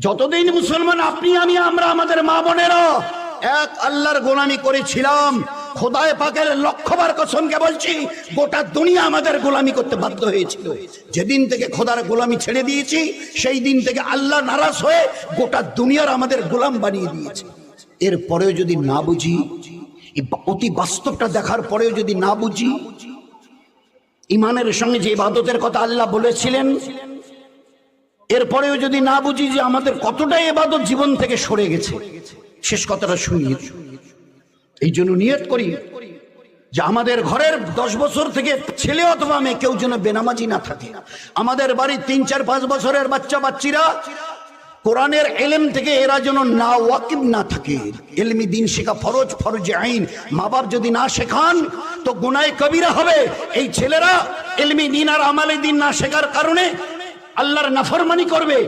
যতদিন মুসলমান আপনি আমি আমরা আমাদের মা বোনেরা এক আল্লাহর গোলামি করেছিলাম, খোদায়ে পাকের লক্ষবার কসমকে বলছি, গোটা দুনিয়া আমাদের গোলামি করতে বাধ্য হয়েছিল। যেদিন থেকে খোদার গোলামি ছেড়ে দিয়েছি সেই দিন থেকে আল্লাহ নারাজ হয়ে গোটা দুনিয়ার আমাদের গোলাম বানিয়ে দিয়েছে। এরপরেও যদি না বুঝি, অতি বাস্তবটা দেখার পরেও যদি না বুঝি, ইমানের সঙ্গে যে ইবাদতের কথা আল্লাহ বলেছিলেন এরপরেও যদি না বুঝি যে আমাদের কতটাই ইবাদত জীবন থেকে সরে গেছে, শেষ কথাটা শুনিয়ে এই জন্য নিয়ত করি যে আমাদের ঘরের 10 বছর থেকে ছেলে অথবা মেয়ে কেউ যেন বেনামাজি না থাকে। আমাদের বাড়ির 3, 4, 5 বছরের বাচ্চা বাচ্চিরা কোরআনের ইলম থেকে এরা যেন না ওয়াকিব না থাকে। ইলমি দিন শেখা ফরজ, ফরজে আইন। মা বাপ যদি না শেখান তো গুনাহে কবিরা হবে। এই ছেলেরা ইলমি দিন আর আমালে দিন না শেখার কারণে আল্লাহর নাফরমানি করবে।